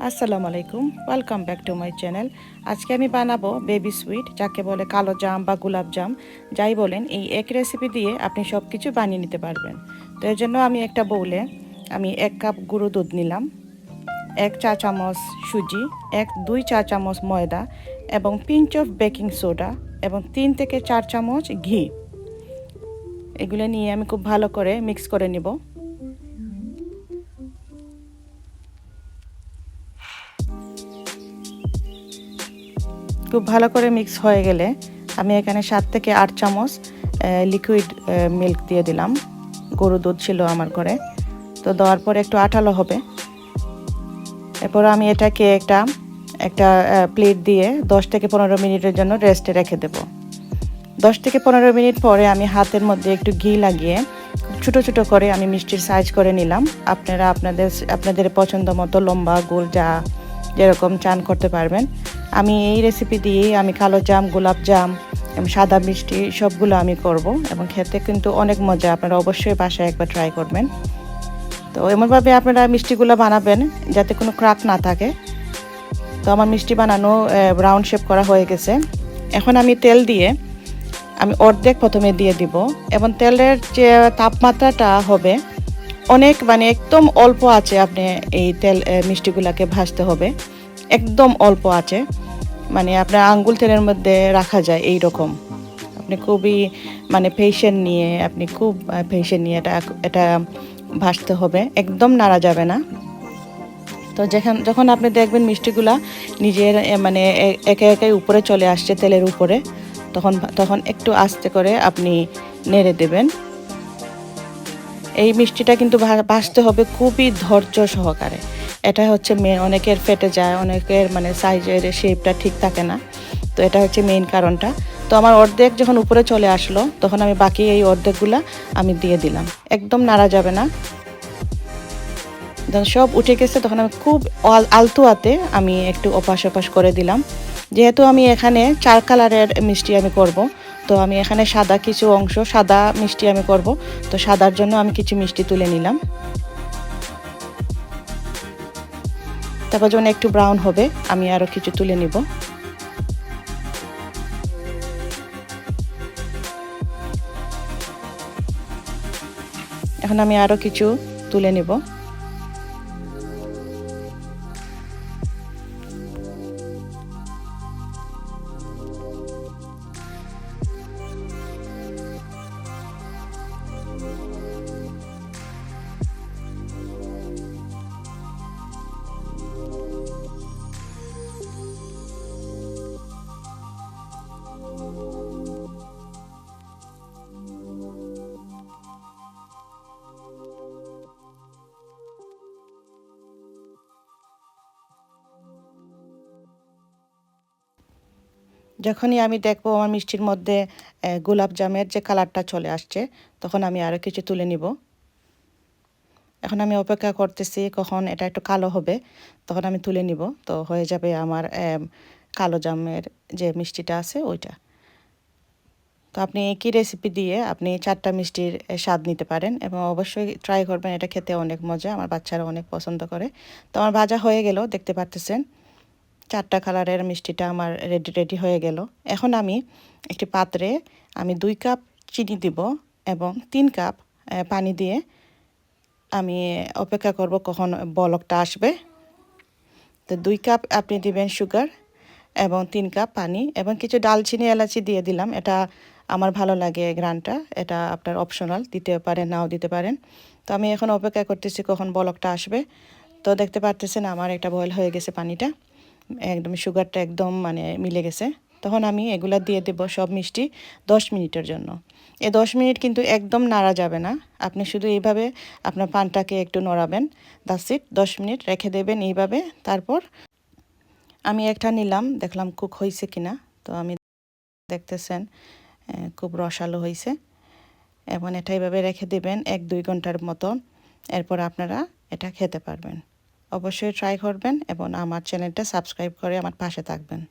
আসসালামু আলাইকুম, welcome back to my channel. আজকে আমি বানাবো বেবি সুইট, যাকে বলে কালো জাম বা গোলাপ জাম, যাই বলেন। এই এক রেসিপি দিয়ে আপনি সব কিছু বানিয়ে নিতে পারবেন। তো এর জন্য আমি একটা বউলে আমি 1 কাপ গুঁড়ো দুধ নিলাম, 1 চা চামচ সুজি, 2 চা চামচ ময়দা এবং পিঞ্চ অফ বেকিং সোডা এবং 3 থেকে 4 চামচ ঘি। এগুলো নিয়ে আমি খুব ভালো করে মিক্স করে নিব। খুব ভালো করে মিক্স হয়ে গেলে আমি এখানে 7 থেকে 8 চামচ লিকুইড মিল্ক দিয়ে দিলাম। গরু দুধ ছিল আমার ঘরে, তো দেওয়ার পর একটু আঠালো হবে। এরপর আমি এটাকে একটা প্লেট দিয়ে 10 থেকে 15 মিনিটের জন্য রেস্টে রেখে দেব। 10 থেকে 15 মিনিট পরে আমি হাতের মধ্যে একটু ঘি লাগিয়ে ছোটো ছোটো করে আমি মিষ্টির সাইজ করে নিলাম। আপনারা আপনাদের পছন্দ মতো লম্বা গোল যেরকম চান করতে পারবেন। আমি এই রেসিপি দিয়েই আমি কালো জাম, গোলাপ জাম এবং সাদা মিষ্টি সবগুলো আমি করব এবং খেতে কিন্তু অনেক মজা। আপনারা অবশ্যই বাসায় একবার ট্রাই করবেন। তো এমনভাবে আপনারা মিষ্টিগুলো বানাবেন যাতে কোনো ক্রাক না থাকে। তো আমার মিষ্টি বানানো রাউন্ড শেপ করা হয়ে গেছে। এখন আমি তেল দিয়ে আমি অর্ধেক প্রথমে দিয়ে দিব এবং তেলের যে তাপমাত্রাটা হবে অনেক একদম অল্প আছে। আপনি এই মিষ্টিগুলোকে ভাজতে হবে একদম অল্প আছে, আপনার আঙ্গুল তেলের মধ্যে রাখা যায় এই রকম। আপনি খুবই খুব পেশেন্ট নিয়ে এটা ভাজতে হবে, একদম নাড়া যাবে না। তো যখন আপনি দেখবেন মিষ্টিগুলা নিজের একে একে উপরে চলে আসছে তেলের উপরে, তখন একটু আস্তে করে আপনি নেড়ে দেবেন। এই মিষ্টিটা কিন্তু ভাজতে হবে খুবই ধৈর্য সহকারে। এটা হচ্ছে অনেকের ফেটে যায়, অনেকের সাইজের শেপটা ঠিক থাকে না। তো এটা হচ্ছে মেইন কারণটা। তো আমার অর্ধেক যখন উপরে চলে আসলো তখন আমি বাকি এই অর্ধেকগুলা আমি দিয়ে দিলাম, একদম নাড়া যাবে না। যখন সব উঠে গেছে তখন আমি খুব আলতো হাতে আমি একটু ওপাশ ওপাশ করে দিলাম। যেহেতু আমি এখানে 4 কালারের মিষ্টি আমি করব, তো আমি এখানে সাদা মিষ্টি আমি করব। তো সাদার জন্য আমি কিছু মিষ্টি তুলে নিলাম। তারপর যখন একটু ব্রাউন হবে আমি আরও কিছু তুলে নিব। এখন আমি আরও কিছু তুলে নিব। যখনই আমি দেখবো আমার মিষ্টির মধ্যে গোলাপ জামের যে কালারটা চলে আসছে তখন আমি আরও কিছু তুলে নিব। এখন আমি অপেক্ষা করতেছি কখন এটা একটু কালো হবে, তখন আমি তুলে নিব। তো হয়ে যাবে আমার কালো জামের যে মিষ্টিটা আছে ওইটা। তো আপনি একই রেসিপি দিয়ে আপনি 4টা মিষ্টির স্বাদ নিতে পারেন এবং অবশ্যই ট্রাই করবেন। এটা খেতে অনেক মজা, আমার বাচ্চারা অনেক পছন্দ করে। তো আমার ভাজা হয়ে গেল, দেখতে পারতেছেন 4টা কালারের মিষ্টিটা আমার রেডি হয়ে গেল। এখন আমি একটি পাত্রে আমি 2 কাপ চিনি দিব এবং 3 কাপ পানি দিয়ে আমি অপেক্ষা করব কখন বলকটা আসবে। তো 2 কাপ আপনি দিবেন সুগার এবং 3 কাপ পানি এবং কিছু দালচিনি এলাচি দিয়ে দিলাম। এটা আমার ভালো লাগে ঘ্রাণটা, এটা আপনার অপশনাল, দিতে পারেন নাও দিতে পারেন। তো আমি এখন অপেক্ষা করতেছি কখন বলকটা আসবে। তো দেখতে পারতেছেন আমার একটা বয়েল হয়ে গেছে পানিটা, একদম সুগারটা একদম মিলে গেছে। তখন আমি এগুলা দিয়ে দেব সব মিষ্টি 10 মিনিটের জন্য। এই 10 মিনিট কিন্তু একদম নাড়া যাবে না, আপনি শুধু এইভাবে আপনার পানটাকে একটু নড়াবেন। দ্যাটস ইট, 10 মিনিট রেখে দেবেন এইভাবে। তারপর আমি একটা নিলাম, দেখলাম কুক হয়েছে কিনা। তো আমি দেখতেছেন খুব রসালো হয়েছে এবং এটা এইভাবে রেখে দেবেন 1-2 ঘন্টার মতন। এরপর আপনারা এটা খেতে পারবেন। অবশ্যই ট্রাই করবেন এবং আমার চ্যানেলটা সাবস্ক্রাইব করে আমার পাশে থাকবেন।